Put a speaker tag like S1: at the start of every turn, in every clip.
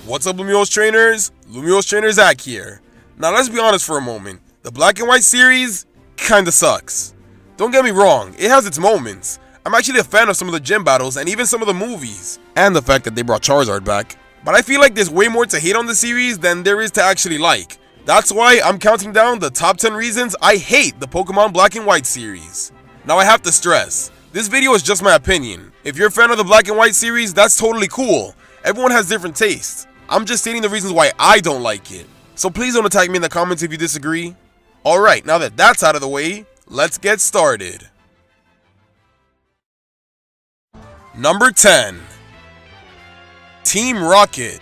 S1: What's up, Lumos Trainers? Lumos Trainer Zach here. Now let's be honest for a moment. The Black and White series kinda sucks. Don't get me wrong, it has its moments. I'm actually a fan of some of the gym battles and even some of the movies. And the fact that they brought Charizard back. But I feel like there's way more to hate on the series than there is to actually like. That's why I'm counting down the top 10 reasons I hate the Pokemon Black and White series. Now I have to stress, this video is just my opinion. If you're a fan of the Black and White series, that's totally cool. Everyone has different tastes. I'm just stating the reasons why I don't like it. So please don't attack me in the comments if you disagree. Alright, now that that's out of the way, let's get started. Number 10. Team Rocket.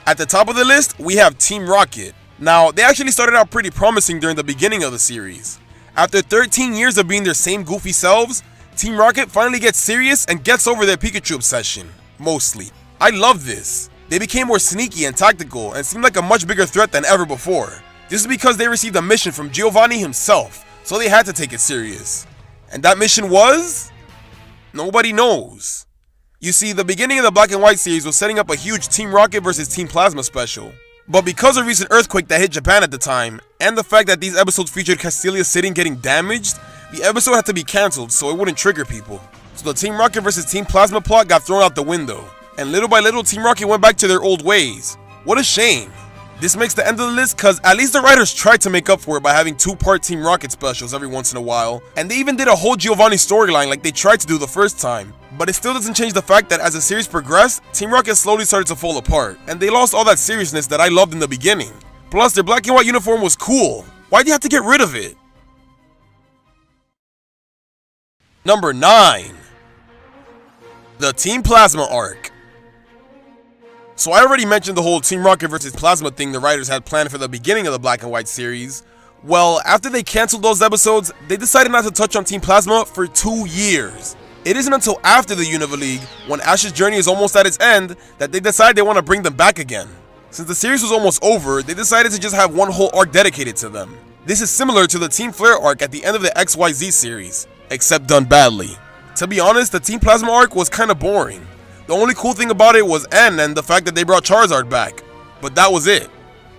S1: At the top of the list, we have Team Rocket. Now, they actually started out pretty promising during the beginning of the series. After 13 years of being their same goofy selves, Team Rocket finally gets serious and gets over their Pikachu obsession. Mostly. I love this. They became more sneaky and tactical and seemed like a much bigger threat than ever before. This is because they received a mission from Giovanni himself, so they had to take it serious. And that mission was? Nobody knows. You see, the beginning of the Black and White series was setting up a huge Team Rocket vs Team Plasma special. But because of a recent earthquake that hit Japan at the time, and the fact that these episodes featured Castelia City getting damaged, the episode had to be cancelled so it wouldn't trigger people. So the Team Rocket vs Team Plasma plot got thrown out the window. And little by little, Team Rocket went back to their old ways. What a shame. This makes the end of the list cause at least the writers tried to make up for it by having 2-part Team Rocket specials every once in a while, and they even did a whole Giovanni storyline like they tried to do the first time. But it still doesn't change the fact that as the series progressed, Team Rocket slowly started to fall apart, and they lost all that seriousness that I loved in the beginning. Plus, their black and white uniform was cool. Why'd you have to get rid of it? Number 9. The Team Plasma arc. So I already mentioned the whole Team Rocket vs Plasma thing the writers had planned for the beginning of the Black and White series. Well, after they cancelled those episodes, they decided not to touch on Team Plasma for 2 years. It isn't until after the Unova League, when Ash's journey is almost at its end, that they decide they want to bring them back again. Since the series was almost over, they decided to just have one whole arc dedicated to them. This is similar to the Team Flare arc at the end of the XYZ series, except done badly. To be honest, the Team Plasma arc was kinda boring. The only cool thing about it was N and the fact that they brought Charizard back. But that was it.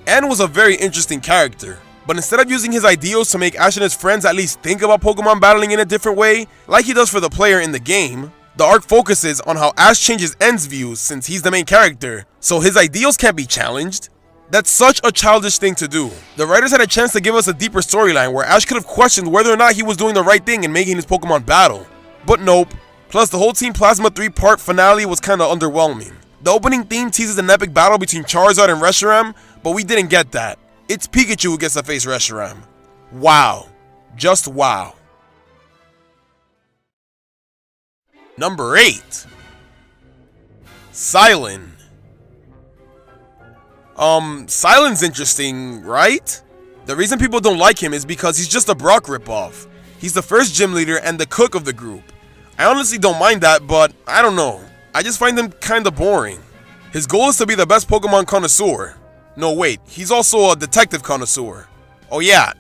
S1: N was a very interesting character. But instead of using his ideals to make Ash and his friends at least think about Pokemon battling in a different way, like he does for the player in the game, the arc focuses on how Ash changes N's views since he's the main character, so his ideals can't be challenged. That's such a childish thing to do. The writers had a chance to give us a deeper storyline where Ash could have questioned whether or not he was doing the right thing in making his Pokemon battle. But nope. Plus, the whole Team Plasma 3-part finale was kinda underwhelming. The opening theme teases an epic battle between Charizard and Reshiram, but we didn't get that. It's Pikachu who gets to face Reshiram. Wow. Just wow. Number 8. Silent. Silent's interesting, right? The reason people don't like him is because he's just a Brock ripoff. He's the first gym leader and the cook of the group. I honestly don't mind that, but I don't know. I just find him kinda boring. His goal is to be the best Pokemon connoisseur. No wait, he's also a detective connoisseur. Oh yeah,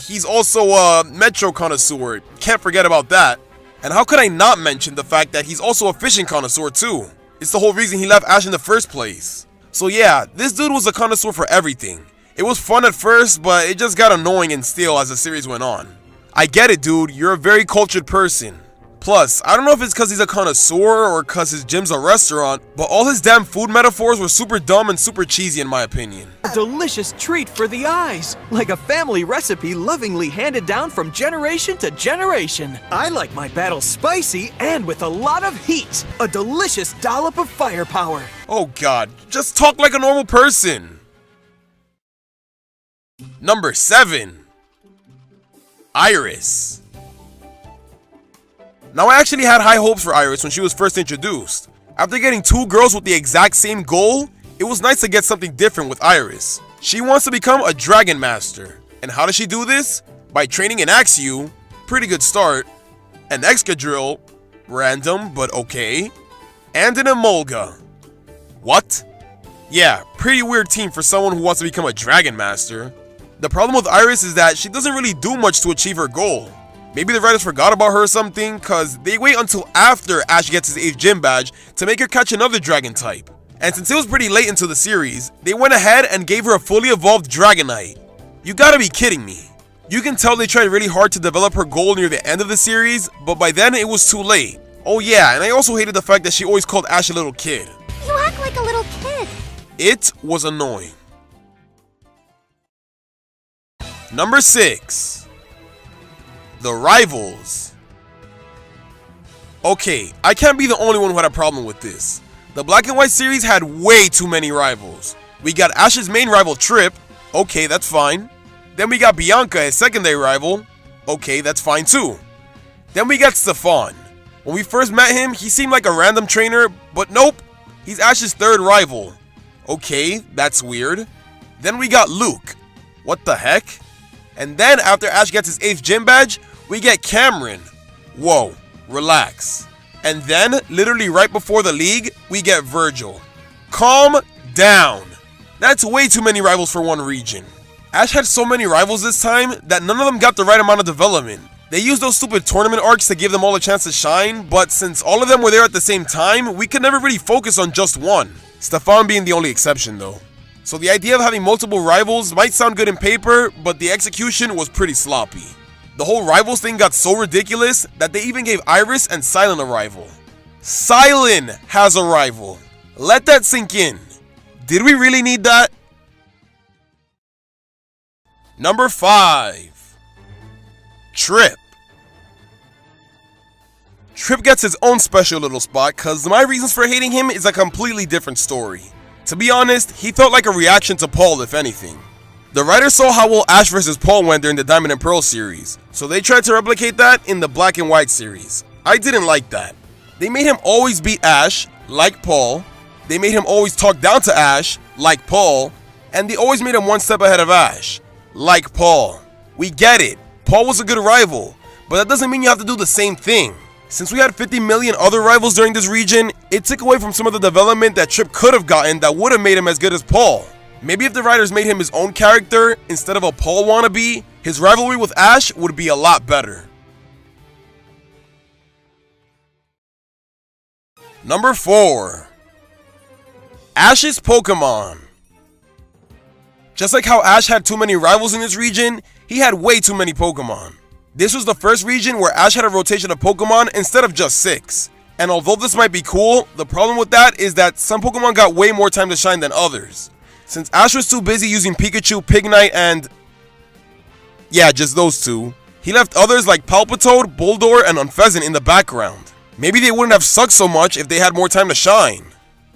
S1: he's also a Metro connoisseur. Can't forget about that. And how could I not mention the fact that he's also a fishing connoisseur too? It's the whole reason he left Ash in the first place. So yeah, this dude was a connoisseur for everything. It was fun at first, but it just got annoying and stale as the series went on. I get it, dude, you're a very cultured person. Plus, I don't know if it's cause he's a connoisseur or cause his gym's a restaurant, but all his damn food metaphors were super dumb and super cheesy in my opinion.
S2: A delicious treat for the eyes, like a family recipe lovingly handed down from generation to generation. I like my battles spicy and with a lot of heat. A delicious dollop of firepower.
S1: Oh god, just talk like a normal person. Number 7. Iris. Now I actually had high hopes for Iris when she was first introduced. After getting 2 girls with the exact same goal, it was nice to get something different with Iris. She wants to become a Dragon Master. And how does she do this? By training an Axew, pretty good start, an Excadrill, random but okay, and an Emolga. What? Yeah, pretty weird team for someone who wants to become a Dragon Master. The problem with Iris is that she doesn't really do much to achieve her goal. Maybe the writers forgot about her or something, cause they wait until after Ash gets his 8th gym badge to make her catch another dragon type. And since it was pretty late into the series, they went ahead and gave her a fully evolved Dragonite. You gotta be kidding me. You can tell they tried really hard to develop her goal near the end of the series, but by then it was too late. Oh yeah, and I also hated the fact that she always called Ash a little kid.
S3: You act like a little kid.
S1: It was annoying. Number 6. The Rivals. Okay, I can't be the only one who had a problem with this. The Black and White series had way too many rivals. We got Ash's main rival Trip. Okay, that's fine. Then we got Bianca, his secondary rival. Okay, that's fine too. Then we got Stefan. When we first met him, he seemed like a random trainer, but nope, he's Ash's 3rd rival. Okay, that's weird. Then we got Luke. What the heck? And then after Ash gets his 8th gym badge, we get Cameron. Whoa, relax. And then, literally right before the league, we get Virgil. Calm down. That's way too many rivals for one region. Ash had so many rivals this time that none of them got the right amount of development. They used those stupid tournament arcs to give them all a chance to shine, but since all of them were there at the same time, we could never really focus on just one. Stefan being the only exception though. So the idea of having multiple rivals might sound good in paper, but the execution was pretty sloppy. The whole rivals thing got so ridiculous that they even gave Iris and Silent a rival. Silent has a rival. Let that sink in. Did we really need that? Number 5. Trip. Trip gets his own special little spot cause my reasons for hating him is a completely different story. To be honest, he felt like a reaction to Paul if anything. The writers saw how well Ash vs Paul went during the Diamond and Pearl series, so they tried to replicate that in the Black and White series. I didn't like that. They made him always beat Ash, like Paul. They made him always talk down to Ash, like Paul. And they always made him one step ahead of Ash, like Paul. We get it, Paul was a good rival, but that doesn't mean you have to do the same thing. Since we had 50 million other rivals during this region, it took away from some of the development that Trip could have gotten that would have made him as good as Paul. Maybe if the writers made him his own character instead of a Paul wannabe, his rivalry with Ash would be a lot better. Number 4. Ash's Pokemon. Just like how Ash had too many rivals in this region, he had way too many Pokemon. This was the first region where Ash had a rotation of Pokemon instead of just 6. And although this might be cool, the problem with that is that some Pokemon got way more time to shine than others. Since Ash was too busy using Pikachu, Pignite, and... yeah, just those two. He left others like Palpitoad, Bulldor, and Unfezant in the background. Maybe they wouldn't have sucked so much if they had more time to shine.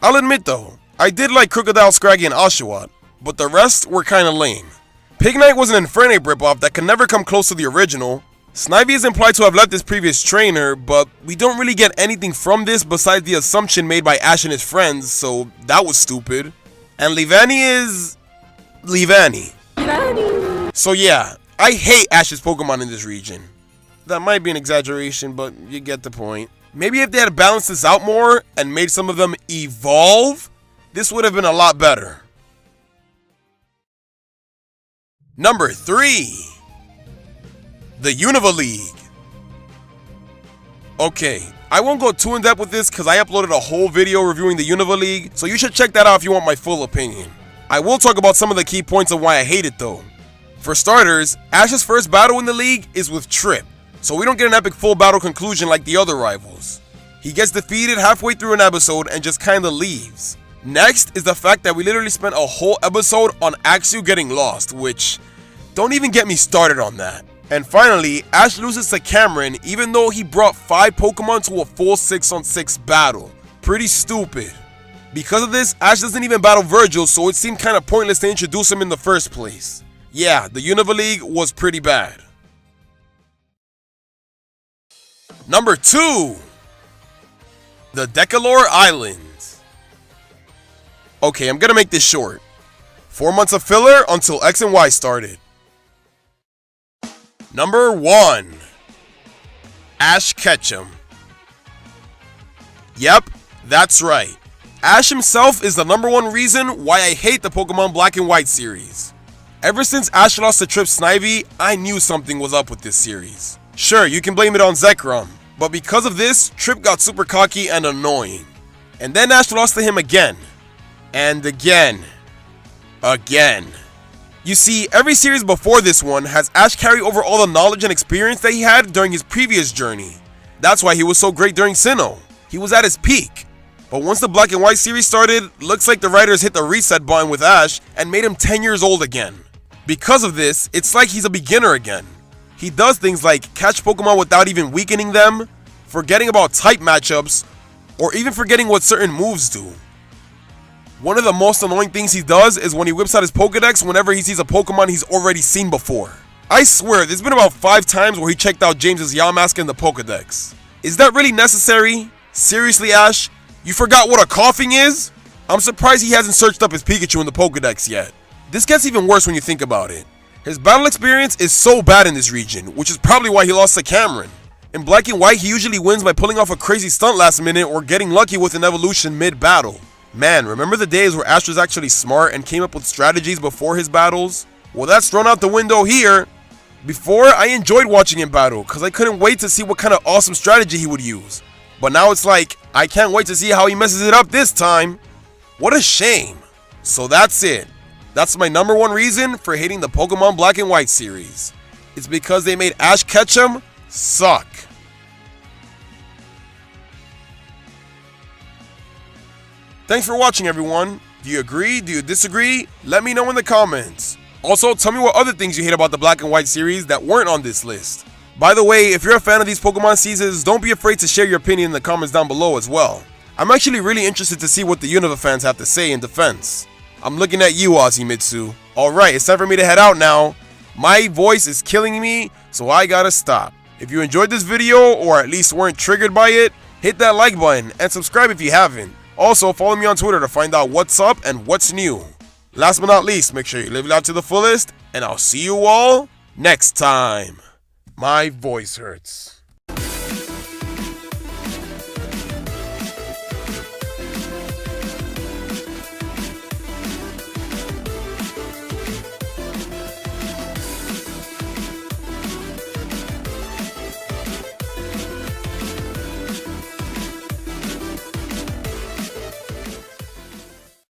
S1: I'll admit though, I did like Crocodile, Scraggy, and Oshawott, but the rest were kinda lame. Pignite was an Infernape ripoff that can never come close to the original. Snivy is implied to have left his previous trainer, but we don't really get anything from this besides the assumption made by Ash and his friends, so that was stupid. And Leavanny is... Leavanny. So yeah, I hate Ash's Pokemon in this region. That might be an exaggeration, but you get the point. Maybe if they had balanced this out more and made some of them evolve, this would have been a lot better. Number 3. The Unova League. Okay, I won't go too in depth with this because I uploaded a whole video reviewing the Unova League, so you should check that out if you want my full opinion. I will talk about some of the key points of why I hate it though. For starters, Ash's first battle in the league is with Trip, so we don't get an epic full battle conclusion like the other rivals. He gets defeated halfway through an episode and just kinda leaves. Next is the fact that we literally spent a whole episode on Axew getting lost, which, don't even get me started on that. And finally, Ash loses to Cameron even though he brought 5 Pokemon to a full 6-on-6 battle. Pretty stupid. Because of this, Ash doesn't even battle Virgil, so it seemed kinda pointless to introduce him in the first place. Yeah, the Unova League was pretty bad. Number 2. The Decalore Islands. Okay, I'm gonna make this short. 4 months of filler until X and Y started. Number 1. Ash Ketchum. Yep, that's right. Ash himself is the number 1 reason why I hate the Pokemon Black and White series. Ever since Ash lost to Trip Snivy, I knew something was up with this series. Sure, you can blame it on Zekrom, but because of this, Trip got super cocky and annoying. And then Ash lost to him again. And again. Again. You see, every series before this one has Ash carry over all the knowledge and experience that he had during his previous journey. That's why he was so great during Sinnoh. He was at his peak. But once the Black and White series started, looks like the writers hit the reset button with Ash and made him 10 years old again. Because of this, it's like he's a beginner again. He does things like catch Pokemon without even weakening them, forgetting about type matchups, or even forgetting what certain moves do. One of the most annoying things he does is when he whips out his Pokedex whenever he sees a Pokemon he's already seen before. I swear, there's been about 5 times where he checked out James's Yamask in the Pokedex. Is that really necessary? Seriously, Ash? You forgot what a coughing is? I'm surprised he hasn't searched up his Pikachu in the Pokedex yet. This gets even worse when you think about it. His battle experience is so bad in this region, which is probably why he lost to Cameron. In Black and White, he usually wins by pulling off a crazy stunt last minute or getting lucky with an evolution mid-battle. Man, remember the days where Ash was actually smart and came up with strategies before his battles? Well, that's thrown out the window here. Before, I enjoyed watching him battle because I couldn't wait to see what kind of awesome strategy he would use. But now it's like, I can't wait to see how he messes it up this time. What a shame. So that's it. That's my number 1 reason for hating the Pokemon Black and White series. It's because they made Ash Ketchum suck. Thanks for watching, everyone. Do you agree? Do you disagree? Let me know in the comments. Also, tell me what other things you hate about the Black and White series that weren't on this list. By the way, if you're a fan of these Pokemon seasons, don't be afraid to share your opinion in the comments down below as well. I'm actually really interested to see what the Unova fans have to say in defense. I'm looking at you, Ozymitsu. Alright, it's time for me to head out now. My voice is killing me, so I gotta stop. If you enjoyed this video, or at least weren't triggered by it, hit that like button and subscribe if you haven't. Also, follow me on Twitter to find out what's up and what's new. Last but not least, make sure you live it out to the fullest, and I'll see you all next time. My voice hurts.